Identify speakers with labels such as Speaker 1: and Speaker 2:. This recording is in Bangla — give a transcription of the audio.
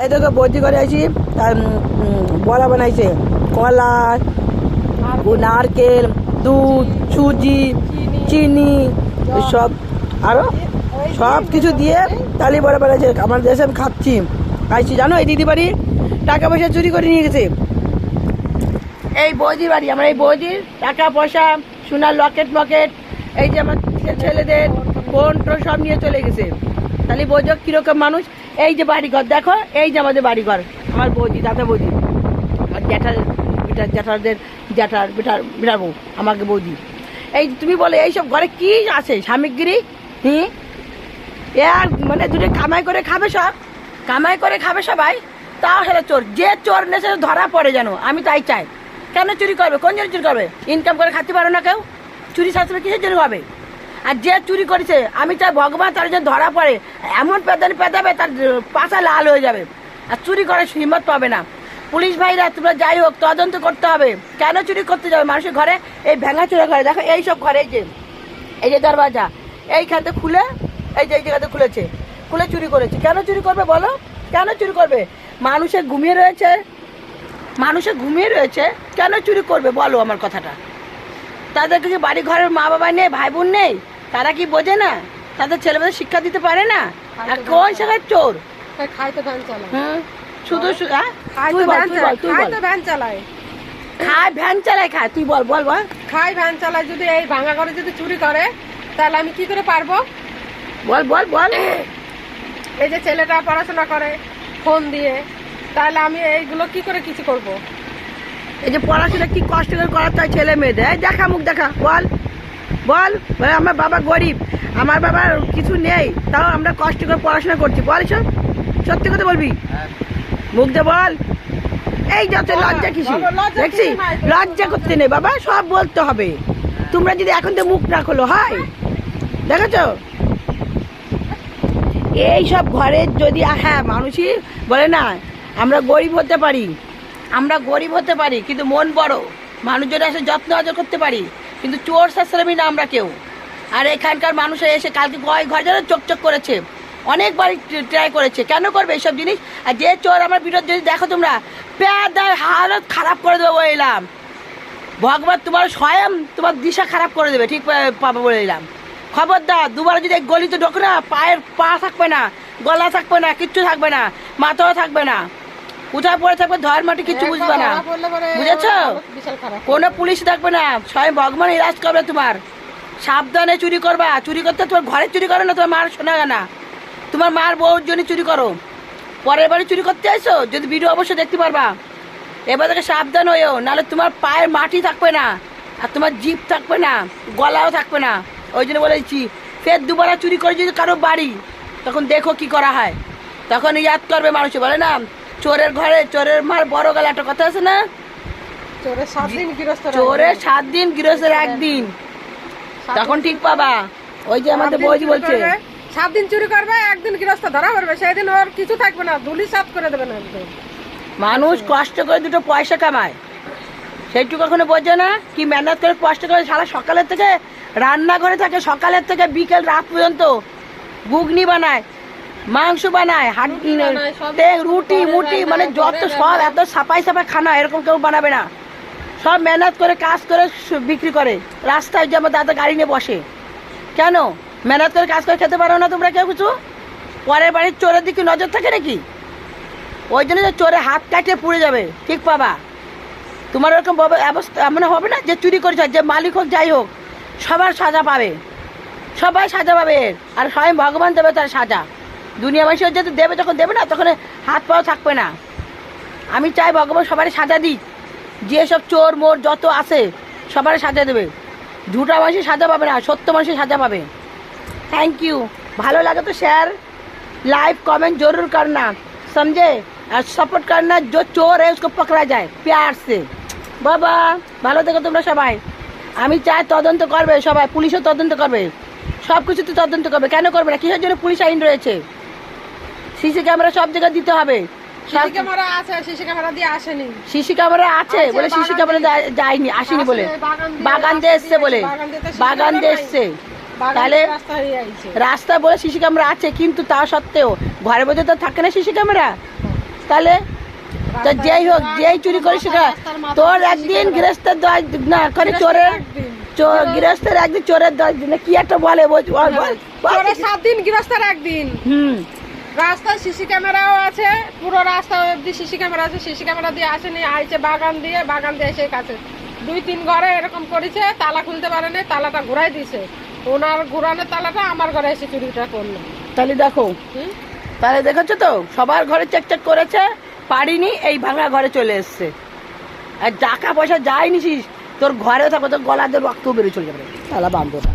Speaker 1: এই দেখো বৌদি করে আছি, বড়া বানাইছে, কলা, নারকেল, দুধ, সুজি, চিনি, সব আরো সব কিছু দিয়ে তালি বড়া বানাইছে। আমার দেশে আমি খাইছি জানো। এই দিদি বাড়ি টাকা পয়সা চুরি করে নিয়ে গেছে। এই বৌদির বাড়ি, আমার এই বৌদির টাকা পয়সা, সোনার লকেট মকেট, এই যে আমার ছেলেদের ফোন টোন সব নিয়ে চলে গেছে। তাহলে বৌদি কিরকম মানুষ। এই যে বাড়িঘর দেখো, এই যে আমাদের বাড়িঘর, আমার বৌদি, দাদা বৌদি, আমার জ্যাঠার বিটার বউ, আমাকে বৌদি। এই তুমি বলে এইসব ঘরে কি আছে সামগ্রী? মানে দুটো কামাই করে খাবে সবাই, তাও সেটা চোর। যে চোর নেশে ধরা পড়ে যেন, আমি তাই চাই। কেন চুরি করবে? কোন জন্য চুরি করবে? ইনকাম করে খাতে পারো না কেউ? চুরি শাস্ত্র কিসের জন্য হবে? আর যে চুরি করেছে আমি চাই ভগবান তার যে ধরা পড়ে এমন পেদাবে তার পাশা লাল হয়ে যাবে, আর চুরি করার হিম্মত পাবে না। পুলিশ ভাইরা তোমরা যাই হোক তদন্ত করতে হবে, কেন চুরি করতে যাবে মানুষের ঘরে? এই ভেঙাচোরা ঘরে দেখো, এই সব ঘরে এই যে দরওয়াজা এইখানতে খুলে, এই জায়গাতে খুলে চুরি করেছে। কেন চুরি করবে বলো? কেন চুরি করবে? মানুষে ঘুমিয়ে রয়েছে, কেন চুরি করবে বলো আমার কথাটা? তাদের কিছু বাড়ি ঘরের মা বাবা নেই, ভাই বোন নেই, তারা কি বোঝে না? তাদের ছেলেমেয়েদের শিক্ষা দিতে পারে না? আর কোন জায়গায় চোর? শুধু খায় ভ্যান চালায়, তুই বল
Speaker 2: খাই ভ্যান চালায়। যদি এই ভাঙা ঘরে যদি চুরি করে তাহলে আমি কি করে পারবো?
Speaker 1: বল।
Speaker 2: এই যে ছেলেটা পড়াশোনা করে ফোন দিয়ে, তাহলে আমি এইগুলো কি করে কিছু করব?
Speaker 1: এই যে পড়াশোনা কি কষ্ট করে করাতে হয় ছেলে মেয়েদের? দেখা মুখ দেখা, বল আমার বাবা গরিব, আমার বাবার কিছু নেই, তাও আমরা কষ্ট করে পড়াশোনা করছি, বল সব সত্যি কথা বলবি, মুখ দে বল। এই যত লজ্জা কিছু দেখছি, লজ্জা করতে নেই বাবা, সব বলতে হবে। তোমরা যদি এখন তো মুখ না খোলো হয়, দেখেছো এই সব ঘরে যদি, হ্যাঁ মানুষই বলে না আমরা গরিব হতে পারি কিন্তু মন বড়, মানুষজন এসে যত্ন আদর করতে পারি, কিন্তু চোর শাস্ত্রামি না আমরা কেউ। আর এখানকার মানুষে এসে কালকে ঘর যেন চকচক করেছে, অনেকবার ট্রাই করেছে, কেন করবে এইসব জিনিস? আর যে চোর আমার বিরুদ্ধে যদি দেখো তোমরা, পেয়াদার হালত খারাপ করে দেবো বলে এলাম। ভগবান তোমার স্বয়ং তোমার দিশা খারাপ করে দেবে, ঠিক পাবো বলে এলাম। খবরদার, দুবার যদি গলিতে ঢোকে না, পা থাকবে না, গলা থাকবে না, কিচ্ছু থাকবে না, মাথাও থাকবে না, কোথায় পড়ে থাকবে ধর মাটি, কিচ্ছু বুঝবে না, বুঝেছো? কোনো পুলিশ থাকবে না, স্বয়ং ভগবান ইলাজ করবে তোমার। সাবধানে চুরি করবা, চুরি করতে তোমার ঘরে চুরি করো না, তোমার মার শোনা না, তোমার মার বউর জন্য চুরি করো। পরের বাড়ি চুরি করতে আসো, যদি ভিডিও অবশ্যই দেখতে পারবা। এবার থেকে সাবধান হয়েও, নাহলে তোমার পায়ের মাটি থাকবে না, আর তোমার জিভ থাকবে না, গলাও থাকবে না। ওই জন্য বলেছি, ফের দুবার চুরি করে যদি কারো বাড়ি, তখন দেখো কি করা হয়, তখন ইয়াদ করবে মানুষে। বলে না চোরের ঘরে চোরের মার বড় গলা, একটা কথা আছে না, চোরের 7 দিন গৃহস্থের 1 দিন, তখন ঠিক পাবা। ওই যে আমাদের বৌদি বলছে
Speaker 2: 7 দিন চুরি করবে, 1 দিন গৃহস্থ ধরা পড়বে, সেদিন ওর কিছু থাকবে না, ধুলি সাফ করে দেবে না।
Speaker 1: মানুষ কষ্ট করে দুটো পয়সা কামায়, সেইটুকু কখনো বোঝে না কি মেহনত করে কষ্ট করে সারা সকালের থেকে রান্নাঘরে থাকে, সকালের থেকে বিকেল রাত পর্যন্ত ঘুগনি বানায়, মাংস বানায়, রুটি মুটি, মানে যত সব এত সাফাই খানা এরকম কেউ বানাবে না। সব মেহনত করে কাজ করে বিক্রি করে, রাস্তায় যে আমার দাদা গাড়ি নিয়ে বসে। কেন মেহনত করে কাজ করে খেতে পারো না তোমরা কেউ কিছু? পরের বাড়ির চোরের দিকে নজর থাকে নাকি? ওই জন্য যে চোরে হাত কাটিয়ে পুড়ে যাবে, ঠিক পাবা। তোমার ওরকম অবস্থা মানে হবে না যে চুরি করেছে, যে মালিক হোক যাই হোক, সবার সাজা পাবে, সবাই সাজা পাবে। আর স্বয়ং ভগবান দেবে তার সাজা। দুনিয়া মানুষের যদি দেবে, যখন দেবে না তখন হাত পাও থাকবে না। আমি চাই ভগবান সবারই সাজা দিই, যেসব চোর মোর যত আছে সবারই সাজা দেবে। ঝুটা মানুষের সাজা পাবে না, সত্য মানুষের সাজা পাবে। Thank you. ভালো লাগে তো শেয়ার लाइक कमेंट जरूर करना, समझे? और सपोर्ट करना, जो चोर है उसको पकड़ा जाए प्यार से। बाबा ভালো থেকো তোমরা সবাই। আমি চাই তদন্ত করবে সবাই, পুলিশও তদন্ত করবে, সব কিছুতে তদন্ত করবে। কেন করবে না? কিসের জন্য পুলিশ আইন রয়েছে? সিসি ক্যামেরা সব জায়গায় দিতে হবে।
Speaker 2: সিসি ক্যামেরা আছে, সিসি ক্যামেরা দিয়ে আসেনি।
Speaker 1: সিসি ক্যামেরা আছে বলে সিসি ক্যামেরা যায়নি, আসেনি বলে, বাগান দিয়ে এসছে বলে, বাগান দিয়ে এসছে, তাহলে রাস্তা বলে সিসি ক্যামেরা আছে, কিন্তু তা সত্ত্বেও ঘরের মধ্যে তো থাকে না সিসি ক্যামেরা। তাহলে তো যেই হোক যেই চুরি করিস সেটা তোর একদিন গৃহস্থের না করে চোরের গৃহস্থের একদিন চোরের 10 দিন কি একটা বলে
Speaker 2: চোরের 7 দিন গৃহস্থের একদিন। রাস্তায় সিসি ক্যামেরাও আছে, পুরো রাস্তা অব্দি সিসি ক্যামেরা আছে, সিসি ক্যামেরা দিয়ে আসেনি, আইছে বাগান দিয়ে এসে কাছে 2-3 ঘরে এরকম করেছে, তালা খুলতে পারেনি, তালাটা ঘুরাই দিয়েছে, ওনার ঘুরানোর তালাটা আমার ঘরে এসে চুরিটা করলো।
Speaker 1: তাহলে দেখো, তাহলে দেখেছো তো সবার ঘরে চেক করেছে, পারিনি, এই ভাঙা ঘরে চলে এসছে। আর টাকা পয়সা যাই নিছিস তোর ঘরে থাকো, তোর গলা দিয়ে রক্ত বেরিয়ে চলে যাবে, তালা বাঁধবো না।